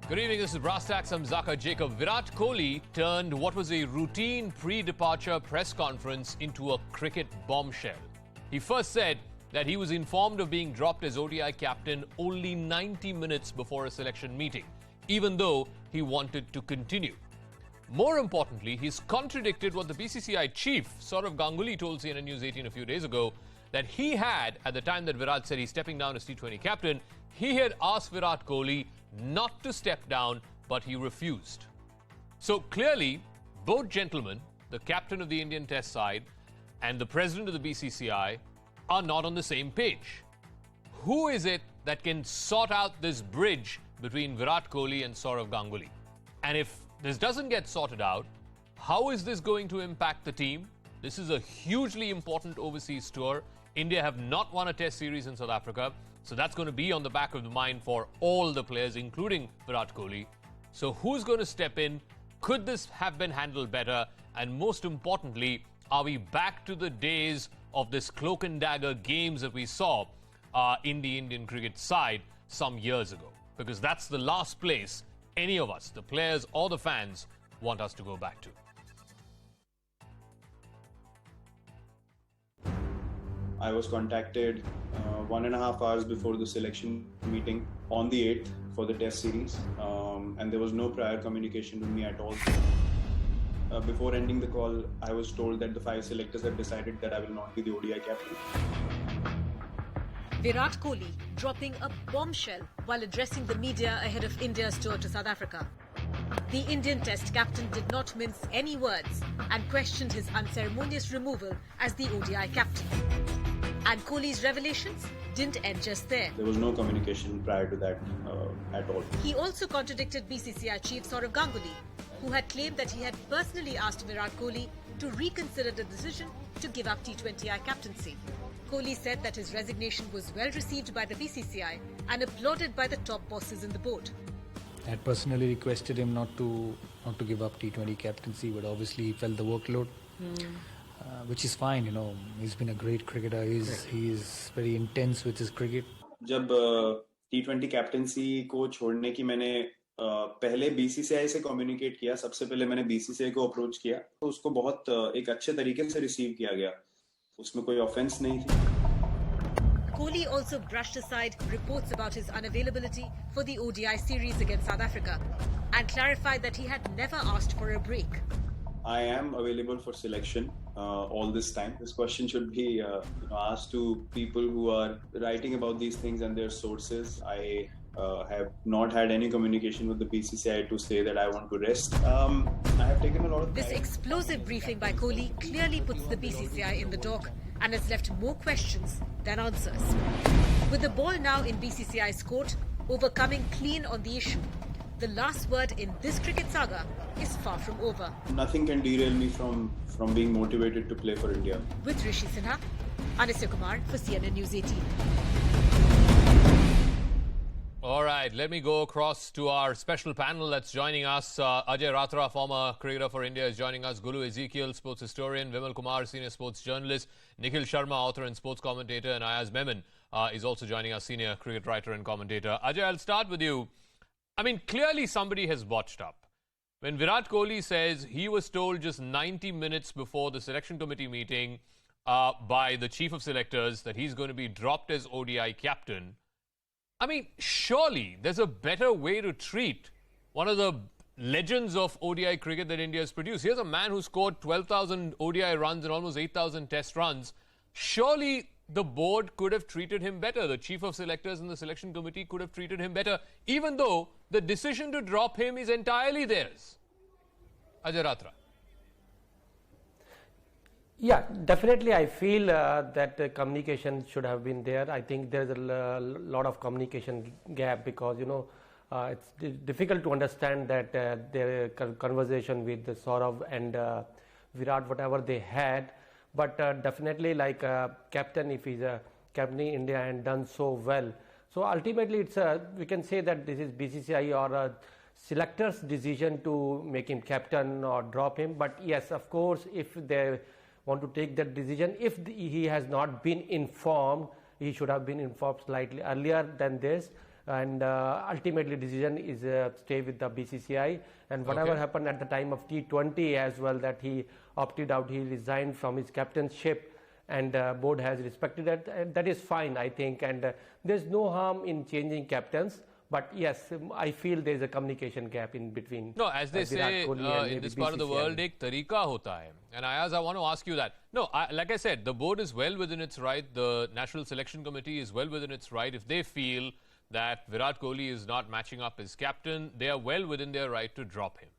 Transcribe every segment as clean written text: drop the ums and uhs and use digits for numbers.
Good evening, this is Brass Tacks. I'm Zaka Jacob. Virat Kohli turned what was a routine pre-departure press conference into a cricket bombshell. He first said that he was informed of being dropped as ODI captain only 90 minutes before a selection meeting, even though he wanted to continue. More importantly, he's contradicted what the BCCI chief, Sourav Ganguly, told CNN News 18 a few days ago, that he had, at the time that Virat said he's stepping down as T20 captain, he had asked Virat Kohli not to step down, but he refused. So clearly, both gentlemen, the captain of the Indian Test side and the president of the BCCI, are not on the same page. Who is it that can sort out this bridge between Virat Kohli and Sourav Ganguly? And if this doesn't get sorted out, how is this going to impact the team? This is a hugely important overseas tour. India have not won a test series in South Africa, so that's going to be on the back of the mind for all the players, including Virat Kohli. So who's going to step in? Could this have been handled better? And most importantly, are we back to the days of this cloak and dagger games that we saw in the Indian cricket side some years ago? Because that's the last place any of us, the players or the fans, want us to go back to. I was contacted 1.5 hours before the selection meeting on the 8th for the test series, and there was no prior communication with me at all. Before ending the call, I was told that the 5 selectors have decided that I will not be the ODI captain. Virat Kohli dropping a bombshell while addressing the media ahead of India's tour to South Africa. The Indian Test captain did not mince any words and questioned his unceremonious removal as the ODI captain. And Kohli's revelations didn't end just there. There was no communication prior to that at all. He also contradicted BCCI chief Sourav Ganguly, who had claimed that he had personally asked Virat Kohli to reconsider the decision to give up T20I captaincy. Kohli said that his resignation was well received by the BCCI and applauded by the top bosses in the board. I had personally requested him not to give up T20 captaincy, but obviously he felt the workload, which is fine. You know, he's been a great cricketer. He is very intense with his cricket. जब T20 captaincy को छोड़ने की मैंने पहले BCCI से communicate किया, सबसे पहले मैंने BCCI को अप्रोच किया, तो उसको बहुत एक अच्छे तरीके से रिसीव किया गया. उसमें कोई ऑफेंस नहीं थी. Kohli also brushed aside reports about his unavailability for the ODI series against South Africa and clarified that he had never asked for a break. I am available for selection all this time. This question should be asked to people who are writing about these things and their sources. I have not had any communication with the BCCI to say that I want to rest. I have taken a lot of time. This explosive briefing by Kohli clearly puts the BCCI in the dock and has left more questions than answers. With the ball now in BCCI's court, overcoming clean on the issue, the last word in this cricket saga is far from over. Nothing can derail me from being motivated to play for India. With Rishi Sinha, Anisya Kumar for CNN News 18. All right, let me go across to our special panel that's joining us. Ajay Ratra, former cricketer for India, is joining us. Gulu Ezekiel, sports historian. Vimal Kumar, senior sports journalist. Nikhil Sharma, author and sports commentator. And Ayaz Memon is also joining us, senior cricket writer and commentator. Ajay, I'll start with you. I mean, clearly somebody has botched up. When Virat Kohli says he was told just 90 minutes before the selection committee meeting by the chief of selectors that he's going to be dropped as ODI captain, I mean, surely there's a better way to treat one of the legends of ODI cricket that India has produced. Here's a man who scored 12,000 ODI runs and almost 8,000 test runs. Surely the board could have treated him better. The chief of selectors and the selection committee could have treated him better, even though the decision to drop him is entirely theirs. Ajay Ratra. Yeah, definitely I feel that communication should have been there. I think there's a lot of communication gap because, it's difficult to understand that their conversation with Sourav and Virat, whatever they had. But definitely like captain, if he's a captain in India and done so well. So ultimately it's we can say that this is BCCI or a selector's decision to make him captain or drop him. But yes, of course, if they want to take that decision, if he has not been informed, he should have been informed slightly earlier than this. and ultimately decision is stay with the BCCI, and whatever happened at the time of T20 as well, that he opted out, he resigned from his captainship, and board has respected that, and that is fine, I think, and there's no harm in changing captains. But yes, I feel there's a communication gap in between. No, as they say in this part of the world, ek tarika hota hai. And Ayaz, I want to ask you that. No, like I said, the board is well within its right. The National Selection Committee is well within its right. If they feel that Virat Kohli is not matching up as captain, they are well within their right to drop him.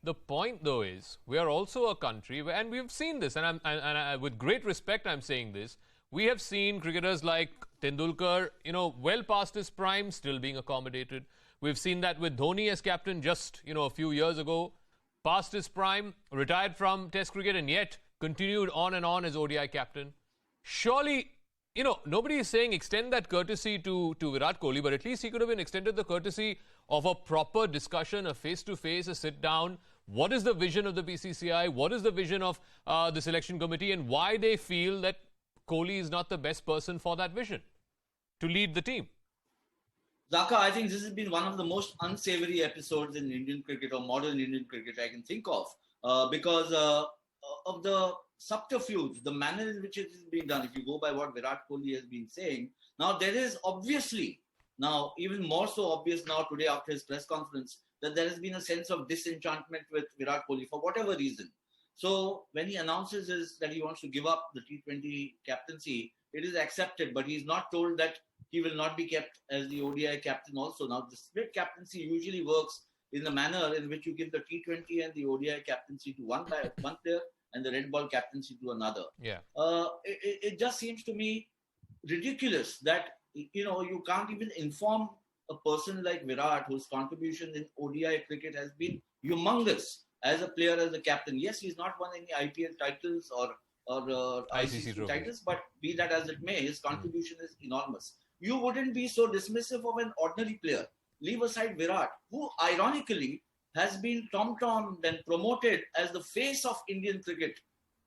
The point, though, is we are also a country where, and we've seen this, and I, with great respect, I'm saying this. We have seen cricketers like Tendulkar, well past his prime, still being accommodated. We've seen that with Dhoni as captain just, a few years ago, past his prime, retired from Test cricket, and yet continued on and on as ODI captain. Surely, nobody is saying extend that courtesy to Virat Kohli, but at least he could have been extended the courtesy of a proper discussion, a face-to-face, a sit-down. What is the vision of the BCCI? What is the vision of the selection committee, and why they feel that Kohli is not the best person for that vision to lead the team? Zaka, I think this has been one of the most unsavory episodes in Indian cricket or modern Indian cricket I can think of, because of the subterfuge, the manner in which it is being done. If you go by what Virat Kohli has been saying, now there is obviously, now even more so obvious now today after his press conference, that there has been a sense of disenchantment with Virat Kohli for whatever reason. So when he announces that he wants to give up the T20 captaincy, it is accepted, but he's not told that he will not be kept as the ODI captain also. Now, the split captaincy usually works in the manner in which you give the T20 and the ODI captaincy to one player and the red ball captaincy to another. Yeah. It just seems to me ridiculous that, you can't even inform a person like Virat, whose contribution in ODI cricket has been humongous as a player, as a captain. Yes, he's not won any IPL titles or ICC titles, but be that as it may, his contribution is enormous. You wouldn't be so dismissive of an ordinary player. Leave aside Virat, who ironically has been tom-tommed and promoted as the face of Indian cricket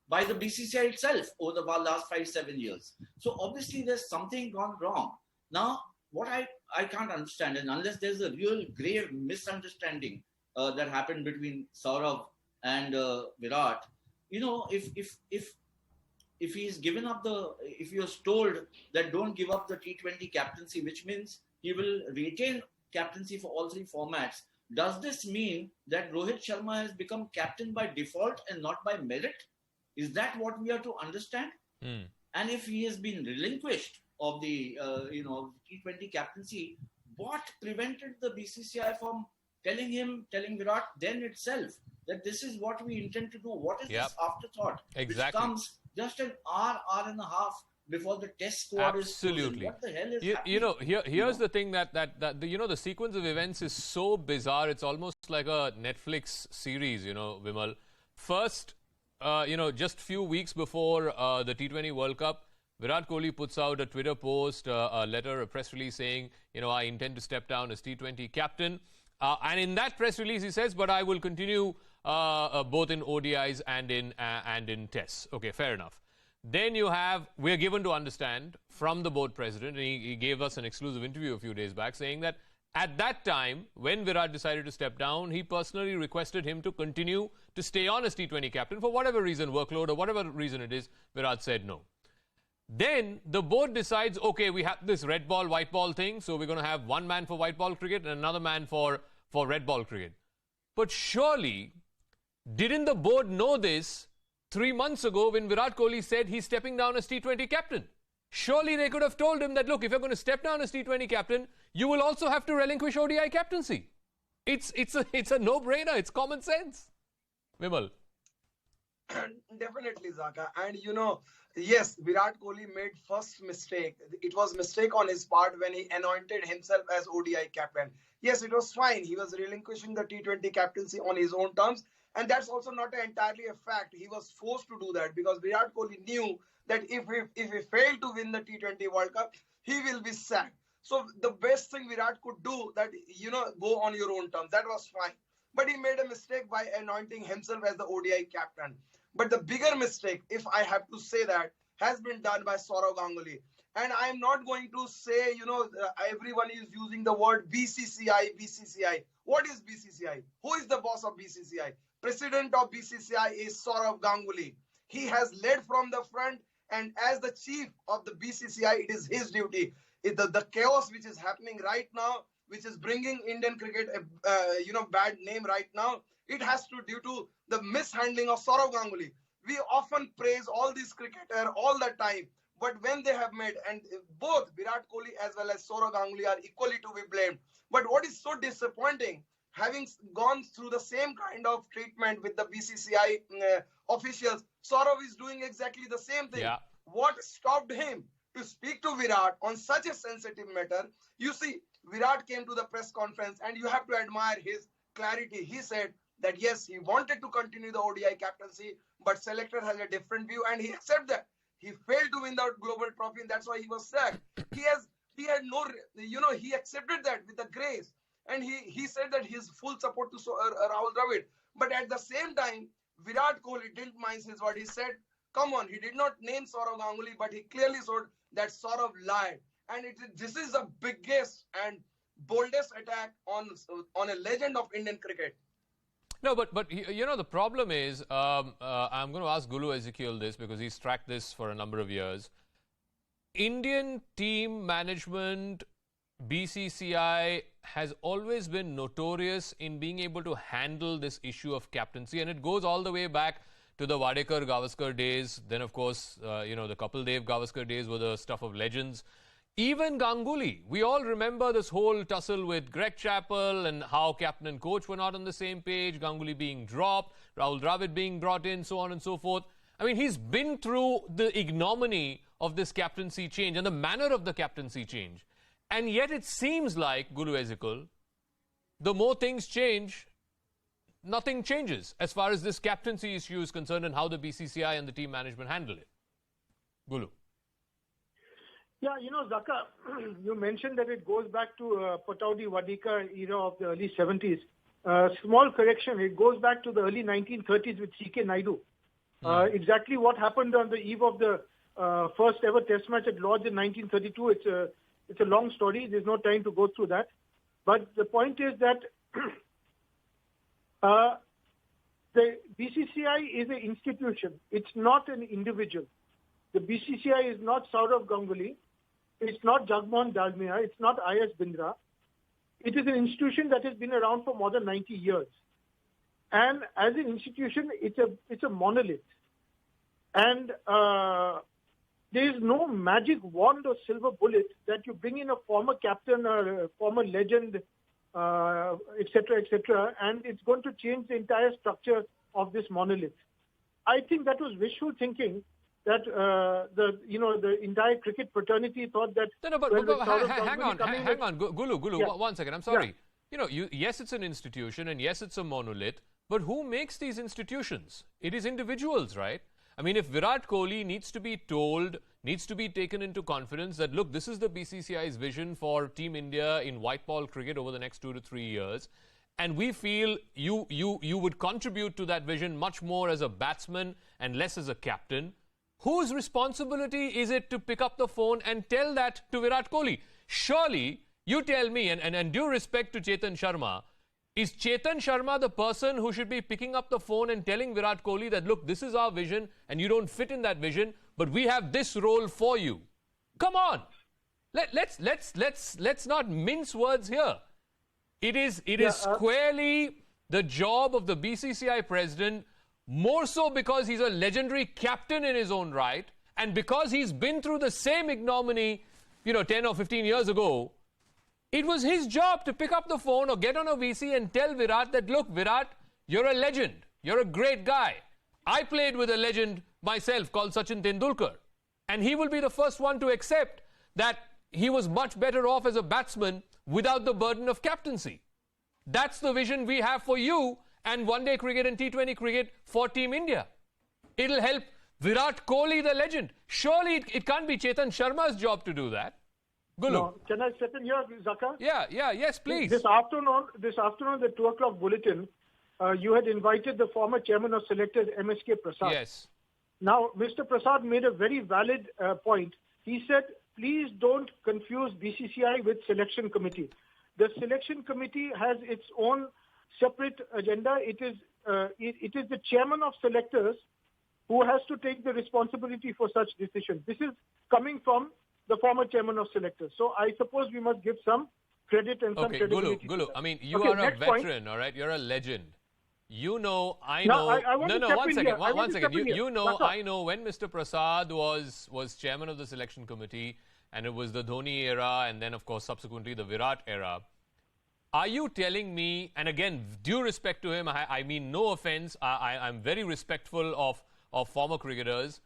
by the BCCI itself over the last 5-7 years. So obviously there's something gone wrong. Now, what I can't understand, and unless there's a real grave misunderstanding that happened between Sourav and Virat, if he's given up if he was told that don't give up the T20 captaincy, which means he will retain captaincy for all three formats, does this mean that Rohit Sharma has become captain by default and not by merit? Is that what we are to understand? And if he has been relinquished of the T20 captaincy, what prevented the BCCI from telling Virat then itself that this is what we intend to do? What is this afterthought? Exactly. Which comes just an hour and a half before the test squad is chosen. What the hell is happening? Here's the thing that the sequence of events is so bizarre. It's almost like a Netflix series, Vimal. First, just few weeks before the T20 World Cup, Virat Kohli puts out a Twitter post, a letter, a press release saying, I intend to step down as T20 captain. And in that press release, he says, but I will continue both in ODIs and in tests. Okay, fair enough. Then we're given to understand from the board president, and he gave us an exclusive interview a few days back, saying that at that time, when Virat decided to step down, he personally requested him to continue to stay on as T20 captain for whatever reason, workload or whatever reason it is. Virat said no. Then the board decides, okay, we have this red ball, white ball thing, so we're going to have one man for white ball cricket and another man for red ball cricket. But surely, didn't the board know this 3 months ago when Virat Kohli said he's stepping down as T20 captain? Surely they could have told him that, look, if you're going to step down as T20 captain, you will also have to relinquish ODI captaincy. It's a no-brainer. It's common sense. Vimal. Definitely, Zaka. And yes, Virat Kohli made first mistake. It was mistake on his part when he anointed himself as ODI captain. Yes, it was fine. He was relinquishing the T20 captaincy on his own terms. And that's also not entirely a fact. He was forced to do that because Virat Kohli knew that if he failed to win the T20 World Cup, he will be sacked. So the best thing Virat could do that, go on your own terms. That was fine. But he made a mistake by anointing himself as the ODI captain. But the bigger mistake, if I have to say that, has been done by Sourav Ganguly. And I'm not going to say, everyone is using the word BCCI, BCCI. What is BCCI? Who is the boss of BCCI? President of BCCI is Sourav Ganguly. He has led from the front, and as the chief of the BCCI, it is his duty. The chaos which is happening right now, which is bringing Indian cricket a bad name right now, it has to due to the mishandling of Sourav Ganguly. We often praise all these cricketers all the time, but when they have made, and both Virat Kohli as well as Sourav Ganguly are equally to be blamed. But what is so disappointing, having gone through the same kind of treatment with the BCCI officials, Sourav is doing exactly the same thing. Yeah. What stopped him to speak to Virat on such a sensitive matter? You see, Virat came to the press conference, and you have to admire his clarity. He said that yes, he wanted to continue the ODI captaincy, but selector has a different view, and he accepted that. He failed to win the global trophy, and that's why he was sacked. He had no, he accepted that with a grace, and he said that his full support to Rahul Dravid. But at the same time, Virat Kohli didn't mind his word. He said, come on, he did not name Sourav Ganguly, but he clearly showed that Sourav lied. And this is the biggest and boldest attack on a legend of Indian cricket. No, but the problem is, I'm going to ask Gulu Ezekiel this because he's tracked this for a number of years. Indian team management, BCCI, has always been notorious in being able to handle this issue of captaincy, and it goes all the way back to the Wadekar-Gavaskar days. Then, of course, the Kapil-Dev-Gavaskar days were the stuff of legends. Even Ganguly, we all remember this whole tussle with Greg Chappell and how captain and coach were not on the same page, Ganguly being dropped, Rahul Dravid being brought in, so on and so forth. I mean, he's been through the ignominy of this captaincy change and the manner of the captaincy change. And yet it seems like, Gulu Ezekiel, the more things change, nothing changes as far as this captaincy issue is concerned and how the BCCI and the team management handle it. Gulu. Yeah, Zaka, you mentioned that it goes back to Pataudi-Wadekar era of the early 70s. Small correction, it goes back to the early 1930s with C.K. Naidu. Exactly what happened on the eve of the first ever test match at Lord's in 1932, it's a long story. There's no time to go through that. But the point is that the BCCI is an institution. It's not an individual. The BCCI is not Sourav Ganguly. It's not Jagmohan Dalmia. It's not I.S. Bindra. It is an institution that has been around for more than 90 years. And as an institution, it's a monolith. And there is no magic wand or silver bullet that you bring in a former captain or a former legend, etc., and it's going to change the entire structure of this monolith. I think that was wishful thinking. That the entire cricket fraternity thought that. No, but hang on, Gulu, yeah. 1 second. I'm sorry. Yeah. Yes, it's an institution, and yes, it's a monolith. But who makes these institutions? It is individuals, right? I mean, if Virat Kohli needs to be told, needs to be taken into confidence that look, this is the BCCI's vision for Team India in white ball cricket over the next 2 to 3 years, and we feel you would contribute to that vision much more as a batsman and less as a captain. Whose responsibility is it to pick up the phone and tell that to Virat Kohli? Surely, you tell me, and due respect to Chetan Sharma, is Chetan Sharma the person who should be picking up the phone and telling Virat Kohli that, look, this is our vision and you don't fit in that vision, but we have this role for you? Come on. Let's not mince words here. It is squarely the job of the BCCI president, more so because he's a legendary captain in his own right, and because he's been through the same ignominy, 10 or 15 years ago. It was his job to pick up the phone or get on a VC and tell Virat that, look, Virat, you're a legend. You're a great guy. I played with a legend myself called Sachin Tendulkar. And he will be the first one to accept that he was much better off as a batsman without the burden of captaincy. That's the vision we have for you and one-day cricket and T20 cricket for Team India. It'll help Virat Kohli, the legend. Surely it can't be Chetan Sharma's job to do that. Gulu. No, can I step in here, Zaka? Yes, please. This afternoon, the 2 o'clock bulletin, you had invited the former chairman of selectors, MSK Prasad. Yes. Now, Mr. Prasad made a very valid point. He said, please don't confuse BCCI with selection committee. The selection committee has its own separate agenda. It is the chairman of selectors who has to take the responsibility for such decisions. This is coming from the former chairman of selectors. So I suppose we must give some credit and some credibility. Gulu, I mean, you are a veteran, all right? You're a legend. You know, I know. One second. You know, I know when Mr. Prasad was chairman of the selection committee, and it was the Dhoni era, and then, of course, subsequently the Virat era. Are you telling me, and again, due respect to him, I mean no offense, I'm very respectful of former cricketers.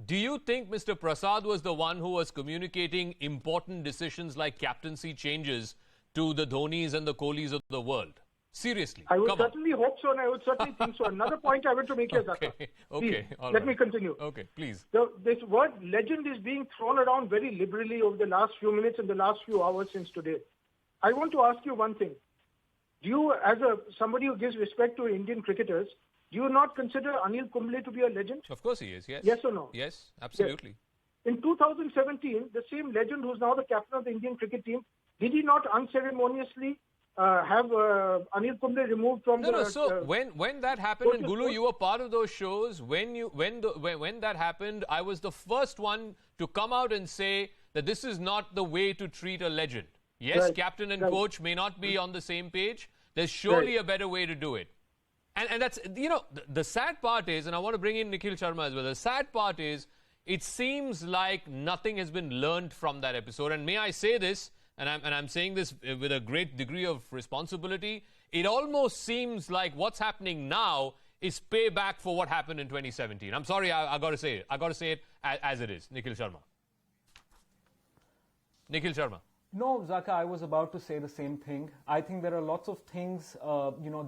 Do you think Mr. Prasad was the one who was communicating important decisions like captaincy changes to the Dhonis and the Kohlis of the world? Seriously. I would certainly hope so, and I would certainly think so. Another point I want to make here, Zaka. Okay. Let me continue. Okay, please. This word legend is being thrown around very liberally over the last few minutes and the last few hours since today. I want to ask you one thing. Do you, as somebody who gives respect to Indian cricketers, do you not consider Anil Kumble to be a legend? Of course he is, yes. Yes or no? Yes, absolutely. Yes. In 2017, the same legend who's now the captain of the Indian cricket team, did he not unceremoniously have Anil Kumble removed from the... So when that happened, and Gulu, you were part of those shows. When that happened, I was the first one to come out and say that this is not the way to treat a legend. Yes, captain and coach may not be on the same page. There's surely a better way to do it. And that's, you know, the sad part is, and I want to bring in Nikhil Sharma as well, the sad part is, it seems like nothing has been learned from that episode. And may I say this, and I'm saying this with a great degree of responsibility, it almost seems like what's happening now is payback for what happened in 2017. I'm sorry, I got to say it. I got to say it as it is. Nikhil Sharma. Nikhil Sharma. No, Zaka, I was about to say the same thing. I think there are lots of things,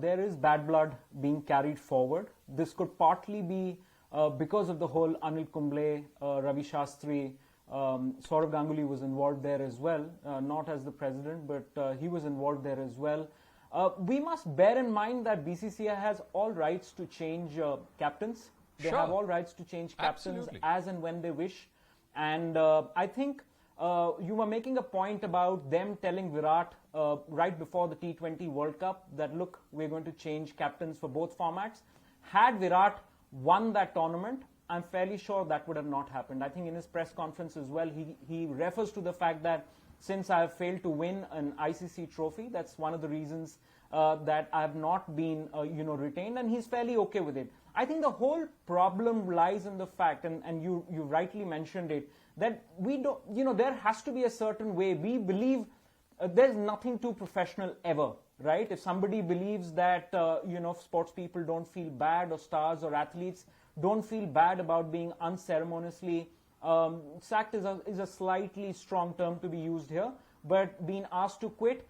there is bad blood being carried forward. This could partly be because of the whole Anil Kumble, Ravi Shastri, Sourav Ganguly was involved there as well, not as the president, but he was involved there as well. We must bear in mind that BCCI has all rights to change captains. They have all rights to change captains as and when they wish. And I think you were making a point about them telling Virat right before the T20 World Cup that, look, we're going to change captains for both formats. Had Virat won that tournament, I'm fairly sure that would have not happened. I think in his press conference as well, he refers to the fact that since I have failed to win an ICC trophy, that's one of the reasons that I have not been, retained, and he's fairly okay with it. I think the whole problem lies in the fact, and you rightly mentioned it, that we don't, there has to be a certain way. We believe there's nothing too professional ever, right? If somebody believes that, sports people don't feel bad, or stars or athletes don't feel bad about being unceremoniously sacked is a slightly strong term to be used here, but being asked to quit,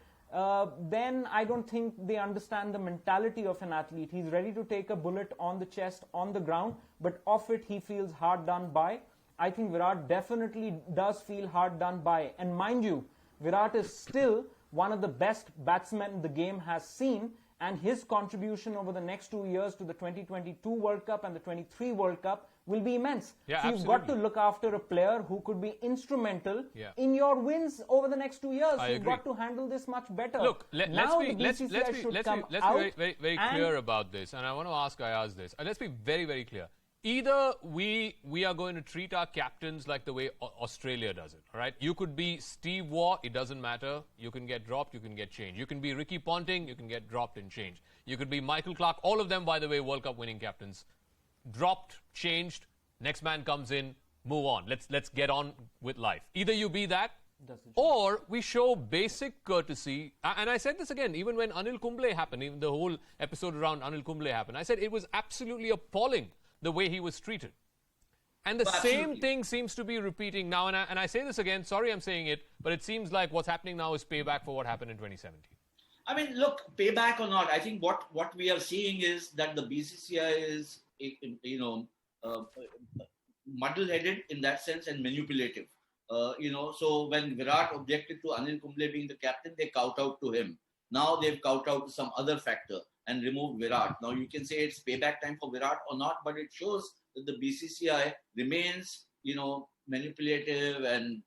then I don't think they understand the mentality of an athlete. He's ready to take a bullet on the chest, on the ground, but off it he feels hard done by. I think Virat definitely does feel hard done by. And mind you, Virat is still one of the best batsmen the game has seen, and his contribution over the next 2 years to the 2022 World Cup and the 23 World Cup will be immense. Yeah, so you've got to look after a player who could be instrumental in your wins over the next 2 years. You've got to handle this much better. Look, let's be very clear about this, and I want to ask Ayaz this. Let's be very, very clear. Either we are going to treat our captains like the way Australia does it, all right? You could be Steve Waugh, it doesn't matter. You can get dropped, you can get changed. You can be Ricky Ponting, you can get dropped and changed. You could be Michael Clarke, all of them, by the way, World Cup winning captains. Dropped, changed, next man comes in, move on. Let's get on with life. Either you be that, or we show basic courtesy. And I said this again, even when Anil Kumble happened, even the whole episode around Anil Kumble happened, I said it was absolutely appalling the way he was treated. And the same thing seems to be repeating now. And I say this again, sorry I'm saying it, but it seems like what's happening now is payback for what happened in 2017. I mean, look, payback or not, I think what we are seeing is that the BCCI is, muddle-headed in that sense and manipulative. So when Virat objected to Anil Kumble being the captain, they kowtowed to him. Now they've kowtowed to some other factor and removed Virat. Now you can say it's payback time for Virat or not, but it shows that the BCCI remains, manipulative and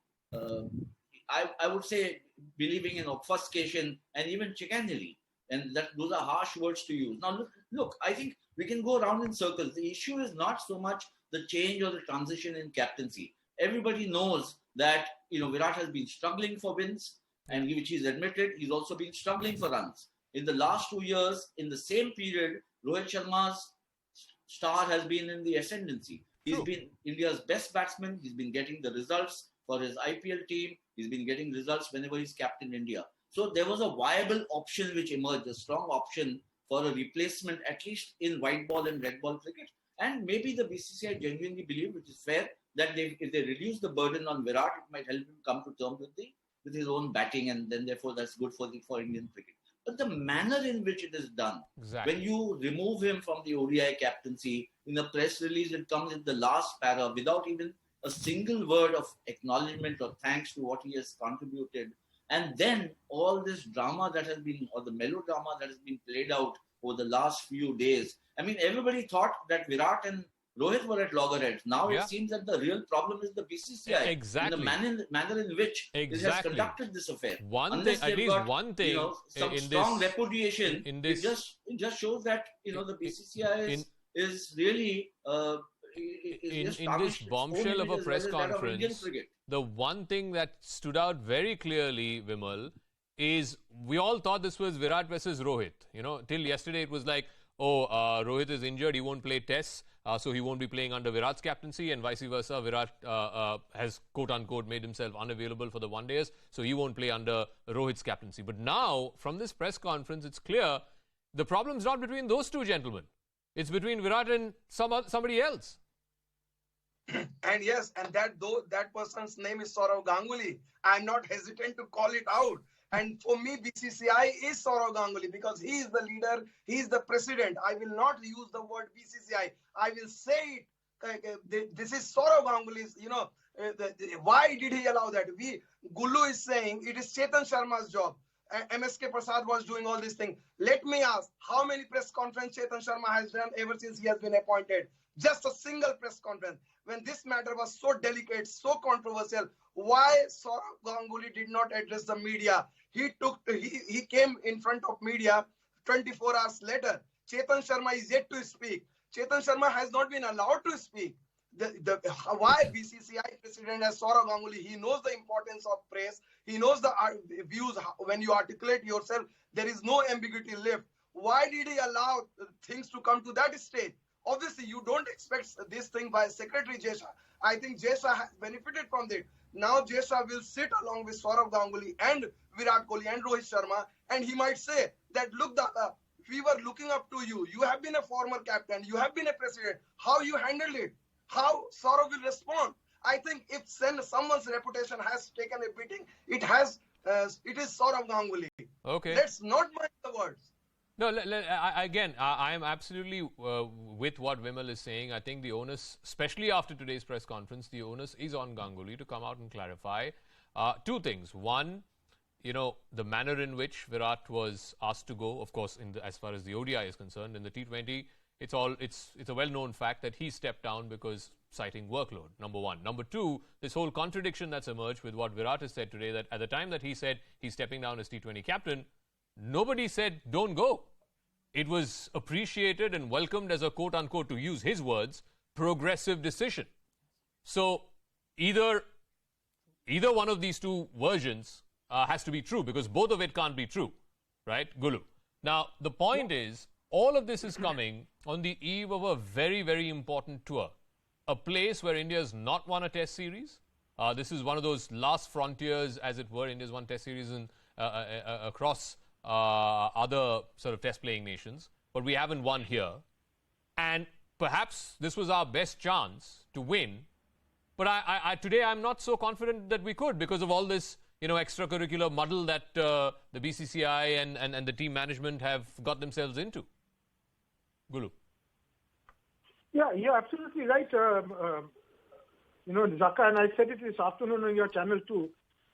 I would say believing in obfuscation and even chicanery. And those are harsh words to use. Now, look, I think we can go around in circles. The issue is not so much the change or the transition in captaincy. Everybody knows that, Virat has been struggling for wins, and which he's admitted, he's also been struggling for runs. In the last 2 years, in the same period, Rohit Sharma's star has been in the ascendancy. He's been India's best batsman. He's been getting the results for his IPL team. He's been getting results whenever he's captained India. So there was a viable option which emerged, a strong option for a replacement, at least in white ball and red ball cricket. And maybe the BCCI genuinely believe, which is fair, that if they reduce the burden on Virat, it might help him come to terms with his own batting, and then therefore that's good for Indian cricket. But the manner in which it is done, when you remove him from the ODI captaincy, in a press release, it comes in the last para without even a single word of acknowledgement or thanks to what he has contributed. And then all this drama that has been, or the melodrama that has been played out over the last few days. I mean, everybody thought that Virat and Rohit were at loggerheads. Now it seems that the real problem is the BCCI. Exactly. In the manner in which it has conducted this affair. One thing, some strong repudiation, it just shows that, the BCCI is really... in this bombshell of a press conference, the one thing that stood out very clearly, Vimal, is we all thought this was Virat versus Rohit. Till yesterday it was like, Rohit is injured, he won't play tests, so he won't be playing under Virat's captaincy, and vice versa. Virat has quote-unquote made himself unavailable for the one-dayers, so he won't play under Rohit's captaincy. But now, from this press conference, it's clear the problem's not between those two gentlemen. It's between Virat and somebody else. And yes, and that person's name is Sourav Ganguly. I'm not hesitant to call it out. And for me, BCCI is Sourav Ganguly because he is the leader, he is the president. I will not use the word BCCI. I will say it. This is Sourav Ganguly's, why did he allow that? Gulu is saying it is Chetan Sharma's job. MSK Prasad was doing all these things. Let me ask, how many press conferences Chetan Sharma has done ever since he has been appointed? Just a single press conference. When this matter was so delicate, so controversial, why Sourav Ganguly did not address the media? He came in front of media 24 hours later. Chetan Sharma is yet to speak. Chetan Sharma has not been allowed to speak. Why BCCI president as Sourav Ganguly? He knows the importance of press. He knows the views. When you articulate yourself, there is no ambiguity left. Why did he allow things to come to that stage? Obviously, you don't expect this thing by Secretary Jesha. I think Jesha has benefited from it. Now Jesha will sit along with Sourav Ganguly and Virat Kohli and Rohit Sharma, and he might say that, look, Dada, we were looking up to you. You have been a former captain. You have been a president. How you handled it? How Sourav will respond? I think if someone's reputation has taken a beating, it is Sourav Ganguly. Okay. Let's not mind the words. No, I am absolutely with what Vimal is saying. I think the onus, especially after today's press conference, the onus is on Ganguly to come out and clarify two things. One, the manner in which Virat was asked to go, of course, as far as the ODI is concerned. In the T20, it's a well-known fact that he stepped down because citing workload, number one. Number two, this whole contradiction that's emerged with what Virat has said today, that at the time that he said he's stepping down as T20 captain, nobody said don't go. It was appreciated and welcomed as a quote-unquote, to use his words, progressive decision. So either one of these two versions has to be true, because both of it can't be true, right, Gulu? Now, the point is, all of this is coming on the eve of a very, very important tour, a place where India has not won a test series. This is one of those last frontiers, as it were. India's won test series across other sort of test-playing nations, but we haven't won here. And perhaps this was our best chance to win. But today I'm not so confident that we could, because of all this, extracurricular muddle that the BCCI and the team management have got themselves into. Gulu. Yeah, you're absolutely right. Zaka, and I said it this afternoon on your channel too,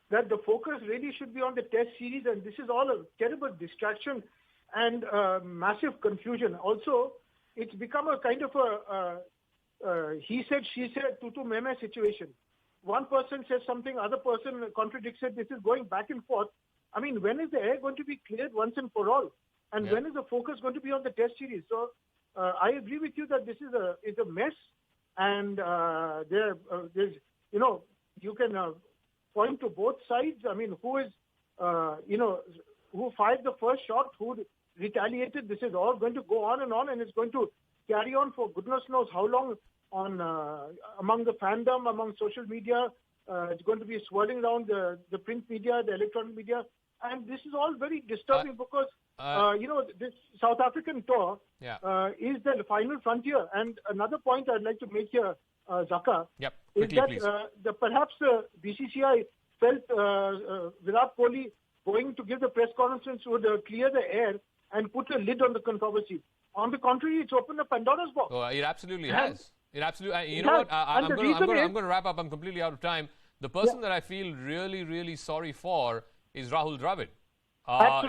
that the focus really should be on the test series, and this is all a terrible distraction and massive confusion. Also, it's become a kind of he said, she said, tutu meme situation. One person says something, other person contradicts it. This is going back and forth. I mean, when is the air going to be cleared once and for all? And when is the focus going to be on the Test series? So I agree with you that this is a mess. And there's, you know, you can point to both sides. I mean, who is, you know, who fired the first shot, who retaliated? This is all going to go on, and it's going to carry on for goodness knows how long on among the fandom, among social media. It's going to be swirling around the print media, the electronic media. And this is all very disturbing because, you know, this South African tour is the final frontier. And another point I'd like to make here, Zaka, is that perhaps BCCI felt Virat Kohli going to give the press conference would clear the air and put a lid on the controversy. On the contrary, it's opened a Pandora's box. Oh, it absolutely has. It absolutely. You know what? I'm going to wrap up. I'm completely out of time. The person that I feel really, really sorry for is Rahul Dravid.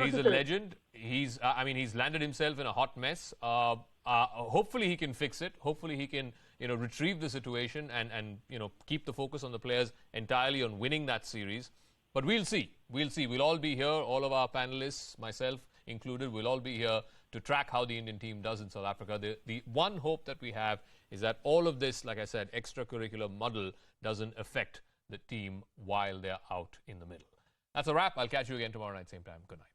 He's a legend. He's, I mean, he's landed himself in a hot mess. Hopefully he can fix it. Hopefully he can, you know, retrieve the situation and you know, keep the focus on the players entirely on winning that series. But we'll see. We'll see. We'll all be here. All of our panelists, myself included, we'll all be here to track how the Indian team does in South Africa. The one hope that we have is that all of this, like I said, extracurricular muddle doesn't affect the team while they're out in the middle. That's a wrap. I'll catch you again tomorrow night, same time. Good night.